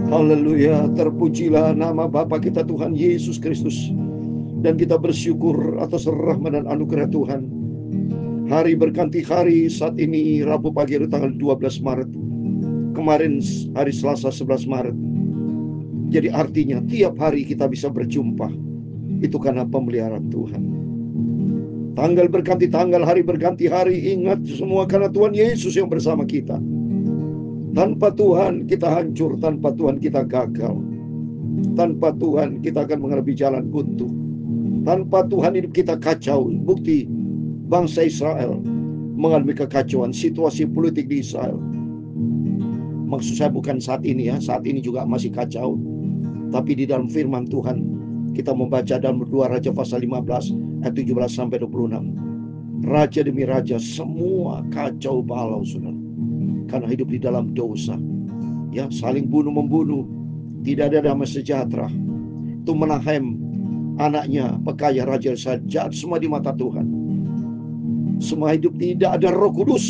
Haleluya, terpujilah nama Bapa kita Tuhan Yesus Kristus. Dan kita bersyukur atas rahmat dan anugerah Tuhan. Hari berganti hari, saat ini Rabu pagi tanggal 12 Maret. Kemarin hari Selasa 11 Maret. Jadi artinya tiap hari kita bisa berjumpa. Itu karena pemeliharaan Tuhan. Tanggal berganti tanggal, hari berganti hari. Ingat semua karena Tuhan Yesus yang bersama kita. Tanpa Tuhan kita hancur, tanpa Tuhan kita gagal. Tanpa Tuhan kita akan menghadapi jalan buntu. Tanpa Tuhan hidup kita kacau. Bukti bangsa Israel mengalami kekacauan situasi politik di Israel. Maksud saya bukan saat ini ya, saat ini juga masih kacau. Tapi di dalam firman Tuhan kita membaca dalam 2 Raja pasal 15 ayat 17 sampai 26. Raja demi raja semua kacau balau, saudara. Karena hidup di dalam dosa, ya, saling bunuh-membunuh, tidak ada damai sejahtera. Itu Menahem, anaknya Pekaya raja saja, semua di mata Tuhan. Semua hidup tidak ada Roh Kudus.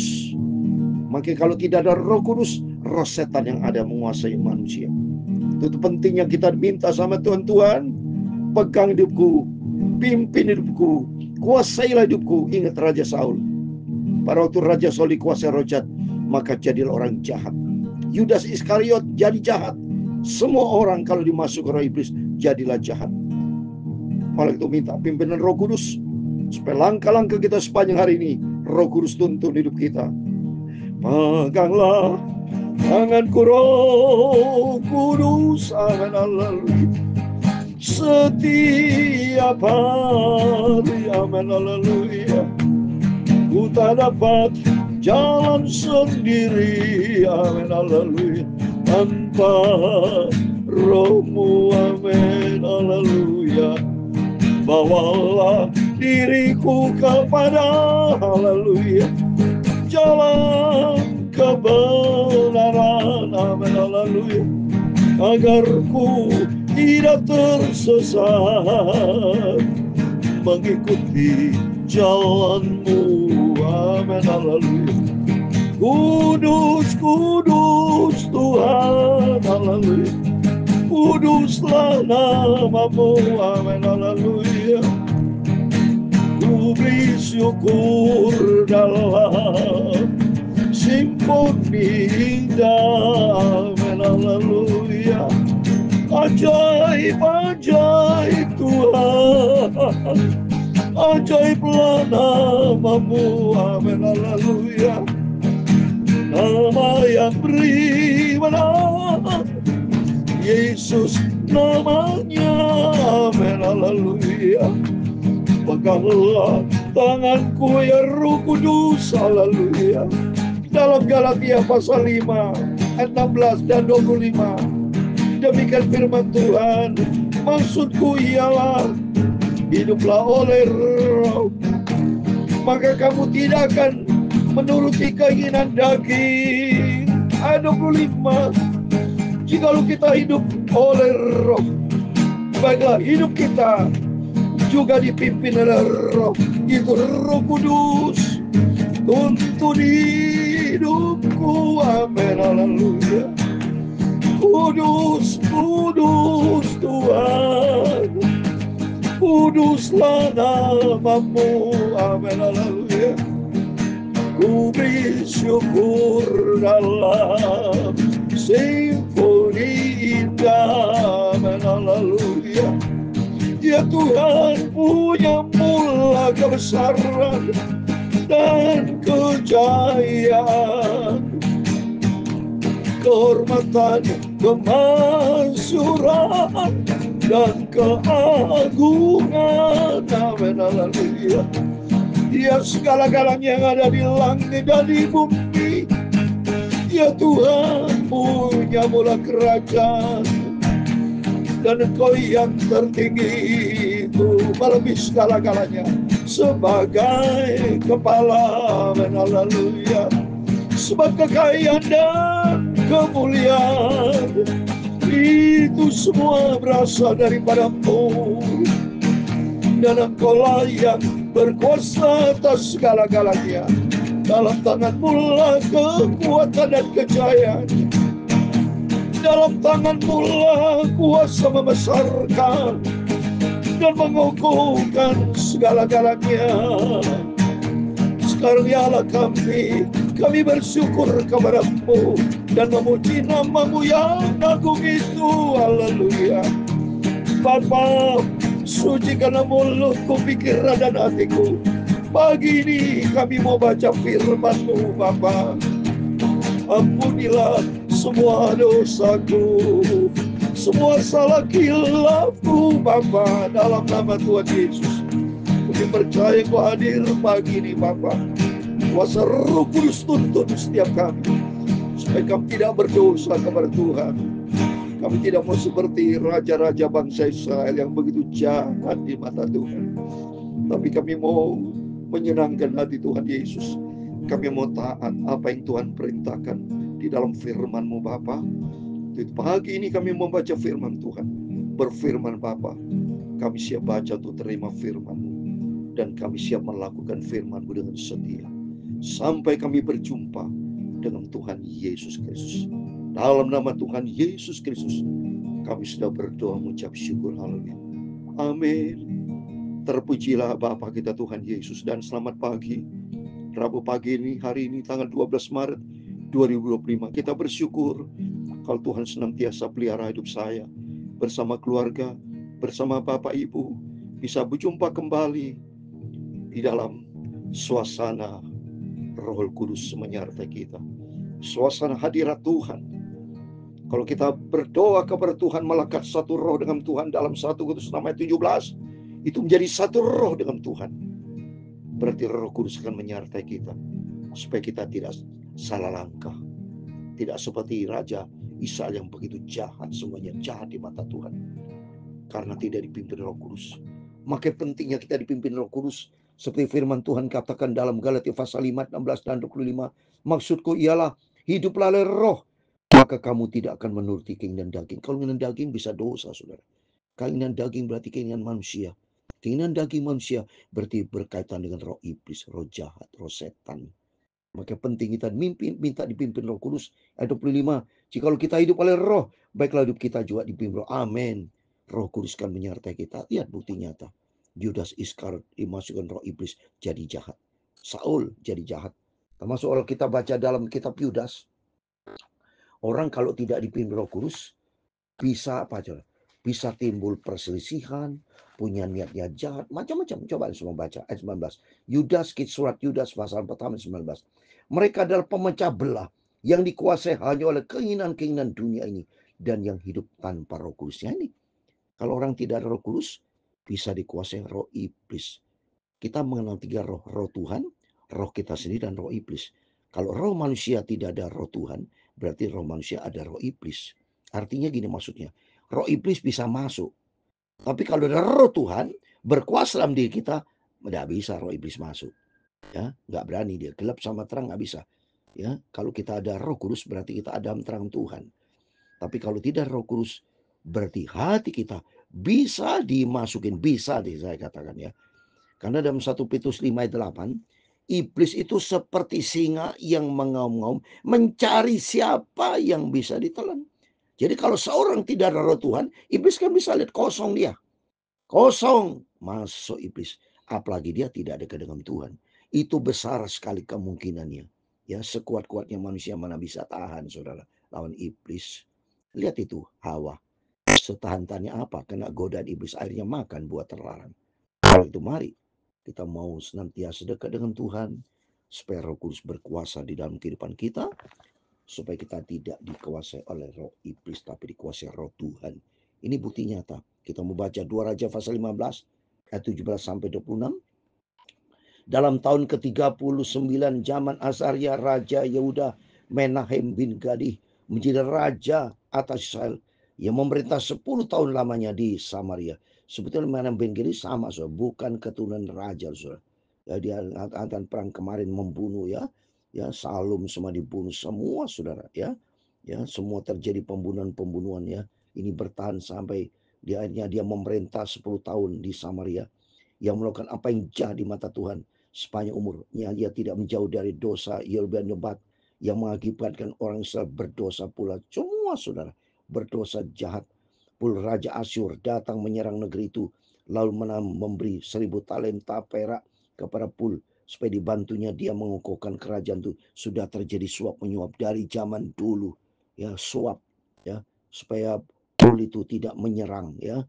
Maka kalau tidak ada Roh Kudus, roh setan yang ada menguasai manusia. Itu pentingnya kita minta sama Tuhan, Tuhan, pegang hidupku, pimpin hidupku, kuasailah hidupku. Ingat Raja Saul. Pada waktu Raja Saul dikuasai roh jahat, maka jadilah orang jahat. Yudas Iskariot jadi jahat. Semua orang kalau dimasuk roh iblis jadilah jahat. Oleh itu minta pimpinan Roh Kudus supaya langkah-langkah kita sepanjang hari ini Roh Kudus tuntun hidup kita. Peganglah tanganku Roh Kudus, amin, haleluya. Setiap hari, amin, haleluya. Ku tak dapat jalan sendiri, amin, haleluya, tanpa Roh-Mu, amin, haleluya. Bawalah diriku kepada, haleluya, jalan kebenaran, amin, haleluya, agar ku tidak tersesat mengikuti jalan-Mu, amin, haleluya. Kudus, kudus Tuhan, haleluya. Kuduslah nama-Mu, amin, haleluya. Ku beri syukur dalam simfoni indah, amin, haleluya. Ajaib, ajaib Tuhan, ajaiblah nama-Mu, amin, haleluya. Nama yang beri benar, Yesus namanya, amin, haleluya. Peganglah tanganku ya Roh Kudus, haleluya. Dalam Galatia pasal 5 ayat 16 dan 25. Demikian firman Tuhan, maksudku ialah hiduplah oleh Roh, maka kamu tidak akan menuruti keinginan daging. Ayat 25. Jikalau kita hidup oleh Roh, baiklah hidup kita juga dipimpin oleh Roh, itu Roh Kudus. Tuntun hidupku, amin, haleluya. Kudus, kudus Tuhan, kuduslah nama-Mu, amin, haleluya. Ku beri syukur dalam simfoni indah, amin, haleluya. Ya Tuhan punya mula kebesaran dan kejayaan, kehormatan, kemasyuran dan keagungan, amin, haleluya. Ya segala-galanya yang ada di langit dan di bumi, ya Tuhan punya mula kerajaan, dan Engkau yang tertinggi itu melebihi segala-galanya sebagai kepala, amin, haleluya. Sebab kekayaan dan kemuliaan itu semua berasal daripada-Mu, dan Engkau-lah yang berkuasa atas segala-galanya. Dalam tangan-Mu lah kekuatan dan kejayaan, dalam tangan-Mu lah kuasa membesarkan dan mengukuhkan segala-galanya. Sekarang ya Allah kami bersyukur kepada-Mu dan memuji nama-Mu yang agung itu. Haleluya. Bapa, sucikanlah mulutku, pikiran dan hatiku. Pagi ini kami mau baca firman-Mu, Bapa. Ampunilah semua dosaku, semua salah kilafku, Bapa, dalam nama Tuhan Yesus. Kami percaya Kau hadir pagi ini, Bapa. Kuasa Roh Kudus tuntun setiap kami, supaya kami tidak berdosa kepada Tuhan. Kami tidak mau seperti raja-raja bangsa Israel yang begitu jahat di mata Tuhan. Tapi kami mau menyenangkan hati Tuhan Yesus. Kami mau taat apa yang Tuhan perintahkan di dalam firman-Mu, Bapa. Pagi ini kami membaca firman Tuhan. Berfirman, Bapa, kami siap baca untuk terima firman-Mu. Dan kami siap melakukan firman-Mu dengan setia. Sampai kami berjumpa dengan Tuhan Yesus Kristus. Dalam nama Tuhan Yesus Kristus, kami sudah berdoa mengucap syukur. Haleluya. Amin. Terpujilah Bapa kita Tuhan Yesus. Dan selamat pagi. Rabu pagi ini, hari ini tanggal 12 Maret 2025. Kita bersyukur kalau Tuhan senantiasa pelihara hidup saya. Bersama keluarga, bersama Bapak Ibu, bisa berjumpa kembali di dalam suasana Roh Kudus menyertai kita. Suasana hadirat Tuhan. Kalau kita berdoa kepada Tuhan, melekat satu roh dengan Tuhan dalam 1 Korintus 6:17, itu menjadi satu roh dengan Tuhan. Berarti Roh Kudus akan menyertai kita, supaya kita tidak salah langkah. Tidak seperti Raja Israel yang begitu jahat, semuanya jahat di mata Tuhan. Karena tidak dipimpin Roh Kudus. Maka pentingnya kita dipimpin Roh Kudus. Seperti firman Tuhan katakan dalam Galatia pasal 5, 16 dan 25. Maksudku ialah hiduplah oleh roh, maka kamu tidak akan menuruti keinginan daging. Kalau keinginan daging bisa dosa, saudara. Keinginan daging berarti keinginan manusia. Keinginan daging manusia berarti berkaitan dengan roh iblis, roh jahat, roh setan. Maka penting kita minta dipimpin Roh Kudus. Ayat 25. Jikalau kita hidup oleh roh, baiklah hidup kita juga dipimpin roh. Amin. Roh Kudus kan menyertai kita. Lihat bukti nyata. Judas Iskariot dimasukkan roh iblis jadi jahat. Saul jadi jahat. Termasuk kalau kita baca dalam kitab Yudas. Orang kalau tidak dipimpin Roh Kudus bisa apa aja? Bisa timbul perselisihan, punya niatnya jahat, macam-macam. Coba semua baca ayat 19. Yudas, surat Yudas pasal pertama 19. Mereka adalah pemecah belah yang dikuasai hanya oleh keinginan-keinginan dunia ini dan yang hidup tanpa Roh Kudusnya ini. Kalau orang tidak ada Roh Kudus, bisa dikuasai roh iblis. Kita mengenal 3 roh. Roh Tuhan, roh kita sendiri, dan roh iblis. Kalau roh manusia tidak ada roh Tuhan, berarti roh manusia ada roh iblis. Artinya gini maksudnya. Roh iblis bisa masuk. Tapi kalau ada roh Tuhan berkuasa dalam diri kita, tidak bisa roh iblis masuk. Ya, nggak berani dia. Gelap sama terang nggak bisa. Ya, kalau kita ada Roh Kudus berarti kita ada terang Tuhan. Tapi kalau tidak Roh Kudus berarti hati kita bisa dimasukin, bisa deh saya katakan ya. Karena dalam 1 Petrus 5 ayat 8, iblis itu seperti singa yang mengaum-ngaum mencari siapa yang bisa ditelan. Jadi kalau seorang tidak ada roh Tuhan, iblis kan bisa lihat kosong dia. Kosong, masuk iblis. Apalagi dia tidak dekat dengan Tuhan. Itu besar sekali kemungkinannya. Ya, sekuat-kuatnya manusia mana bisa tahan, saudara, lawan iblis. Lihat itu, Hawa. Setahan-tahannya apa? Kena godaan iblis, akhirnya makan buah terlarang. Kalau itu mari kita mau senantiasa dekat dengan Tuhan, supaya Roh Kudus berkuasa di dalam kehidupan kita, supaya kita tidak dikuasai oleh roh iblis, tapi dikuasai roh Tuhan. Ini bukti nyata. Kita membaca 2 Raja pasal 15 ayat 17 sampai 26. Dalam tahun ke-39 zaman Azaria Raja Yehuda, Menahem bin Gadih menjadi raja atas Israel yang memerintah 10 tahun lamanya di Samaria. Sebetulnya Menahem bin Gadih sama, saudara, bukan keturunan raja, saudara. Ya, dia angkatan perang kemarin membunuh ya Salum semua dibunuh semua, saudara ya. Ya, semua terjadi pembunuhan ya. Ini bertahan sampai dia memerintah 10 tahun di Samaria, yang melakukan apa yang jahat di mata Tuhan sepanjang umurnya. Dia tidak menjauh dari dosa Yerobeam Nebat yang mengakibatkan orang Israel berdosa pula. Semua, saudara, berdosa jahat. Pul Raja Asyur datang menyerang negeri itu, lalu memberi 1000 talenta perak kepada Pul supaya dibantunya dia mengukuhkan kerajaan itu. Sudah terjadi suap menyuap dari zaman dulu, ya, suap, ya, supaya Pul itu tidak menyerang, ya,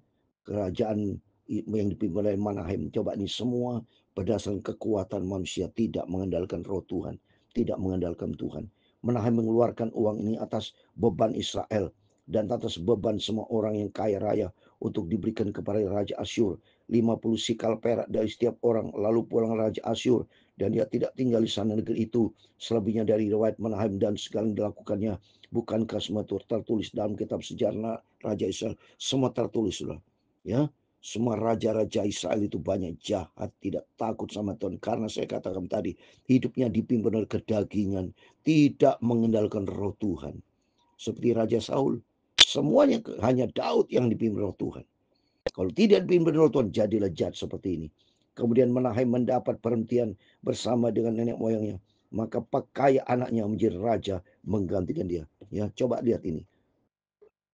kerajaan yang dipimpin oleh Menahem. Coba ini semua berdasarkan kekuatan manusia, tidak mengandalkan roh Tuhan, tidak mengandalkan Tuhan. Menahem mengeluarkan uang ini atas beban Israel dan atas beban semua orang yang kaya raya untuk diberikan kepada Raja Asyur. 50 sikal perak dari setiap orang. Lalu pulang Raja Asyur dan dia tidak tinggal di sana negeri itu. Selebihnya dari riwayat Menahem dan segala yang dilakukannya, bukankah semua itu tertulis dalam kitab sejarah Raja Israel? Semua tertulis sudah, ya. Semua raja-raja Israel itu banyak jahat, tidak takut sama Tuhan. Karena saya katakan tadi, hidupnya dipimpin oleh kedagingan, tidak mengandalkan roh Tuhan. Seperti Raja Saul, semuanya hanya Daud yang dipimpin roh Tuhan. Kalau tidak dipimpin roh Tuhan, jadilah jahat seperti ini. Kemudian Menahem mendapat perhentian bersama dengan nenek moyangnya. Maka pakai anaknya menjadi raja menggantikan dia. Ya, coba lihat ini.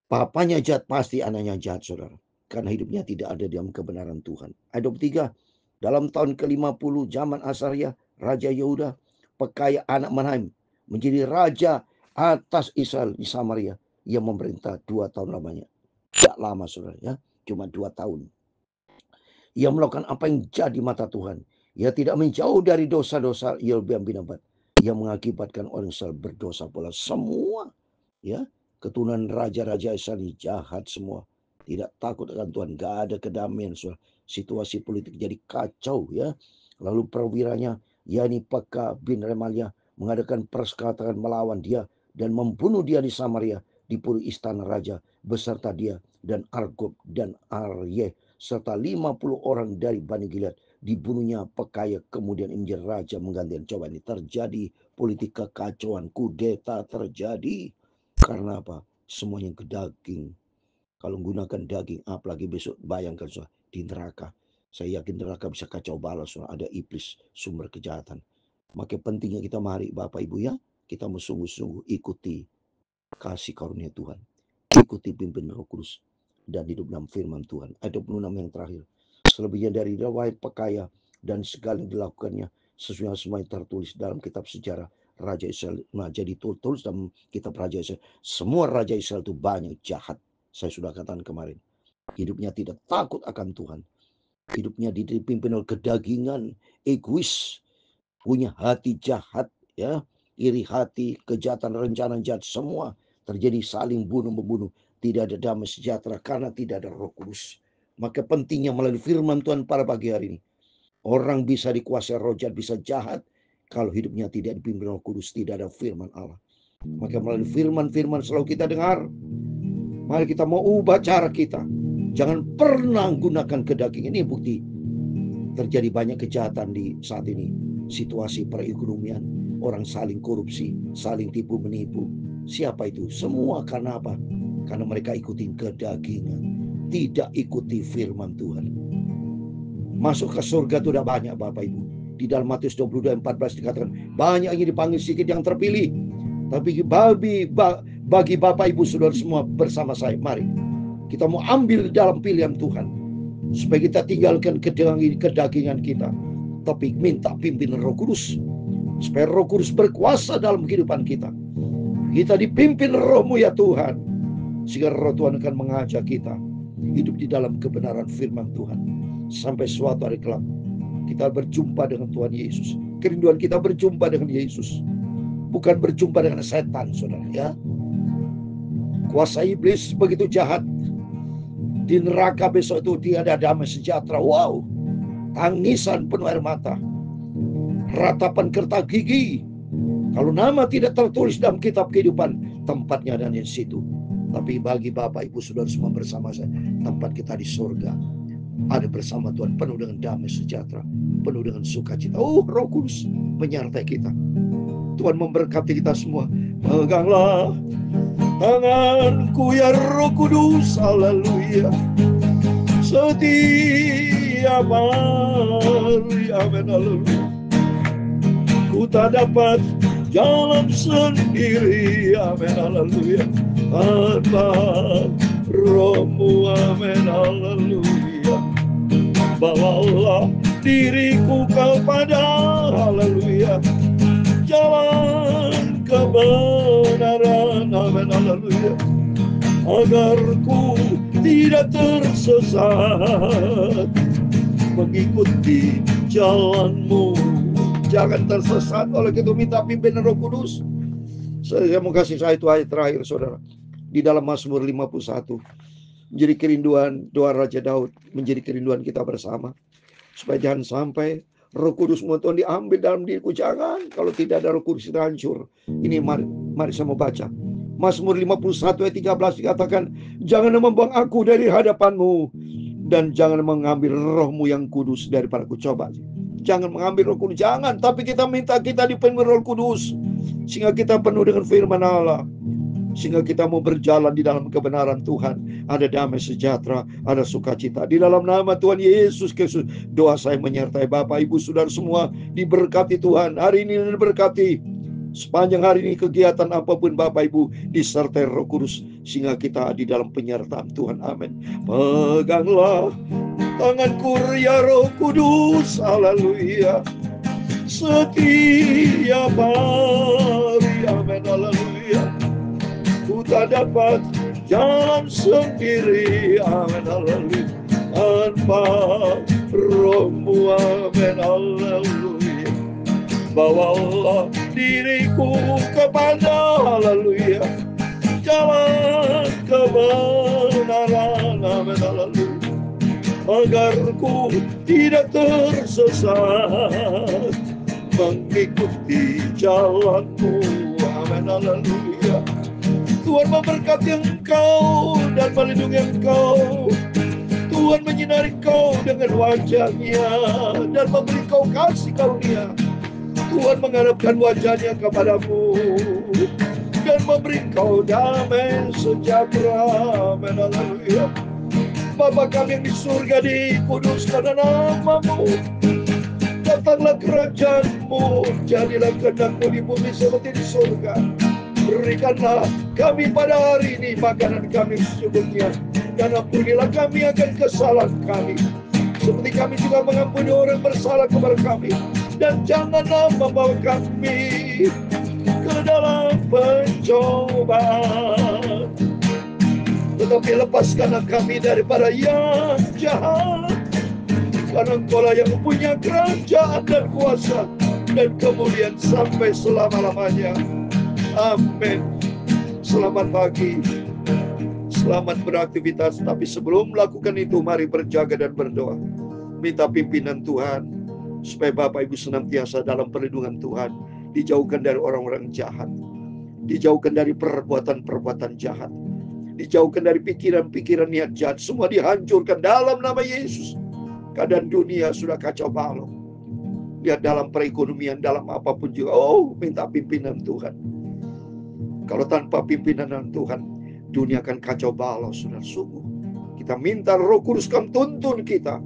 Papanya jahat, pasti anaknya jahat, saudara. Karena hidupnya tidak ada dalam kebenaran Tuhan. Ayat 23. Dalam tahun ke-50 zaman Asaria, Raja Yehuda, pakai anak Menahem menjadi raja atas Israel di Samaria. Ia memerintah 2 tahun lamanya. Tidak lama, saudara, ya. Cuma 2 tahun. Ia melakukan apa yang jadi mata Tuhan. Ia tidak menjauh dari dosa-dosa Yerobeam bin Nebat. Ia mengakibatkan orang Israel berdosa pula. Semua, ya, keturunan raja-raja Israel ini jahat semua. Tidak takut akan Tuhan. Gak ada kedamaian. Situasi politik jadi kacau, ya. Lalu perwiranya, yakni Pekah bin Remalia, mengadakan persekatan melawan dia dan membunuh dia di Samaria, di puri istana raja, beserta dia dan Argob dan Arye, serta 50 orang dari Bani Gilead. Dibunuhnya Pekaya, kemudian menjadi raja menggantikan. Coba ini terjadi politik kekacauan, kudeta terjadi. Karena apa? Semuanya ke daging. Kalau menggunakan daging, apalagi besok bayangkan di neraka. Saya yakin neraka bisa kacau balas. Ada iblis, sumber kejahatan. Maka pentingnya kita mari Bapak Ibu, ya, kita sungguh-sungguh ikuti kasih karunia Tuhan. Ikuti pimpin Roh Kudus dan hidup dalam firman Tuhan. Ayat 26 yang terakhir. Selebihnya dari riwayat Pekaya dan segala yang dilakukannya sesuai semua yang tertulis dalam kitab sejarah Raja Israel. Nah, jadi tertulis dalam kitab Raja Israel. Semua Raja Israel itu banyak jahat. Saya sudah katakan kemarin. Hidupnya tidak takut akan Tuhan. Hidupnya dipimpin oleh kedagingan, egois, punya hati jahat, ya, iri hati, kejahatan, rencana jahat, semua terjadi, saling bunuh-membunuh. Tidak ada damai sejahtera karena tidak ada Roh Kudus. Maka pentingnya melalui firman Tuhan pada pagi hari ini. Orang bisa dikuasai roh jahat, bisa jahat, kalau hidupnya tidak dipimpin Roh Kudus, tidak ada firman Allah. Maka melalui firman-firman selalu kita dengar. Mari kita mau ubah cara kita. Jangan pernah gunakan kedaging. Ini bukti terjadi banyak kejahatan di saat ini. Situasi perekonomian, orang saling korupsi, saling tipu menipu. Siapa itu? Semua karena apa? Karena mereka ikuti kedagingan, tidak ikuti firman Tuhan. Masuk ke surga itu udah banyak Bapak Ibu. Di dalam Matius 22:14 dikatakan, banyak yang dipanggil, sedikit yang terpilih. Tapi bagi Bapak Ibu saudara semua bersama saya, mari kita mau ambil dalam pilihan Tuhan, supaya kita tinggalkan kedagingan kita, tapi minta pimpinan Roh Kudus, supaya Roh Kudus berkuasa dalam kehidupan kita. Kita dipimpin Roh-Mu ya Tuhan, sehingga Roh Tuhan akan mengajak kita hidup di dalam kebenaran firman Tuhan, sampai suatu hari kelak kita berjumpa dengan Tuhan Yesus. Kerinduan kita berjumpa dengan Yesus, bukan berjumpa dengan setan, saudara, ya. Kuasa iblis begitu jahat. Di neraka besok itu tiada damai sejahtera. Wow, tangisan penuh air mata, ratapan kertas gigi. Kalau nama tidak tertulis dalam kitab kehidupan, tempatnya ada di situ. Tapi bagi Bapak Ibu Saudara semua bersama saya, tempat kita di surga. Ada bersama Tuhan, penuh dengan damai sejahtera, penuh dengan sukacita. Oh, Roh Kudus menyertai kita. Tuhan memberkati kita semua. Peganglah tanganku ya Roh Kudus, haleluya. Setiap hari, amin, haleluya. Ku tak dapat jalan sendiri, amin, haleluya. tanpa rohmu. Amin, haleluya. Bawalah diriku kepada, haleluya, jalan kebenaran. Amin, haleluya. Agar ku tidak tersesat, mengikuti jalanmu. Jangan tersesat. Oleh itu minta pimpinan Roh Kudus. Saya mau kasih saya itu ayat terakhir, saudara, di dalam Mazmur 51. Menjadi kerinduan doa Raja Daud, menjadi kerinduan kita bersama, supaya jangan sampai Roh Kudus Tuhan diambil dalam diriku. Jangan. Kalau tidak ada Roh Kudus kita hancur. Ini mari saya mau baca Mazmur 51 ayat 13, dikatakan, jangan membuang aku dari hadapanmu, dan jangan mengambil rohmu yang kudus daripadaku. Coba, jangan mengambil Roh Kudus, jangan. Tapi kita minta kita dipenuhi Roh Kudus, sehingga kita penuh dengan firman Allah, sehingga kita mau berjalan di dalam kebenaran Tuhan. Ada damai sejahtera, ada sukacita. Di dalam nama Tuhan Yesus Kristus, doa saya menyertai Bapak, Ibu, Saudara semua. Diberkati Tuhan. Hari ini diberkati. Sepanjang hari ini kegiatan apapun Bapak Ibu, disertai Roh Kudus, sehingga kita di dalam penyertaan Tuhan. Amin. Peganglah tanganku ya Roh Kudus, haleluya, setiap hari. Amin, haleluya. Ku tak dapat jalan sendiri. Amin, haleluya, tanpa rohmu. Amin, haleluya. Bawalah diriku kepada, haleluya, jalan kebenaran. Amin, haleluya. Agar ku tidak tersesat, mengikuti jalanmu. Amin, haleluya. Tuhan memberkati engkau dan melindungi engkau. Tuhan menyinari engkau dengan wajah-Nya dan memberi engkau kasih karunia. Tuhan menghadapkan wajah-Nya kepadamu dan memberi engkau damai sejahtera. Amin, haleluya. Bapa kami yang di surga, dikuduskan namamu. Datanglah kerajaan-Mu, jadilah kehendak-Mu di bumi seperti di surga. Berikanlah kami pada hari ini makanan kami secukupnya, dan ampunilah kami akan kesalahan kami, seperti kami juga mengampuni orang bersalah kepada kami. Dan janganlah membawa kami ke dalam pencobaan, tetapi lepaskanlah kami daripada yang jahat. Karena Engkau-lah yang mempunyai kerajaan dan kuasa dan kemuliaan sampai selama-lamanya. Amin. Selamat pagi, selamat beraktivitas. Tapi sebelum melakukan itu, mari berjaga dan berdoa. Minta pimpinan Tuhan, supaya Bapak Ibu senantiasa dalam perlindungan Tuhan. Dijauhkan dari orang-orang jahat, dijauhkan dari perbuatan-perbuatan jahat, dijauhkan dari pikiran-pikiran niat jahat. Semua dihancurkan dalam nama Yesus. Keadaan dunia sudah kacau balau. Lihat dalam perekonomian, dalam apapun juga. Oh, minta pimpinan Tuhan. Kalau tanpa pimpinan Tuhan, dunia akan kacau balau, saudara. Sungguh kita minta Roh Kudus tuntun kita,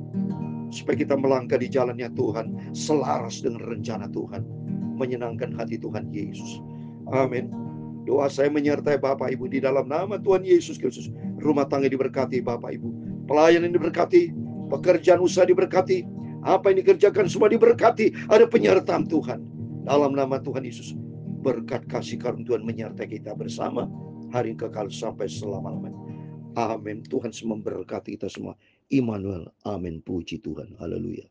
supaya kita melangkah di jalannya Tuhan, selaras dengan rencana Tuhan, menyenangkan hati Tuhan Yesus. Amin. Doa saya menyertai Bapak Ibu di dalam nama Tuhan Yesus Kristus. Rumah tangga diberkati Bapak Ibu, pelayanan diberkati, pekerjaan usaha diberkati, apa yang dikerjakan semua diberkati. Ada penyertaan Tuhan dalam nama Tuhan Yesus. Berkat kasih karunia Tuhan menyertai kita bersama hari kekal sampai selama-lamanya. Amin. Tuhan memberkati kita semua. Immanuel. Amin. Puji Tuhan. Haleluya.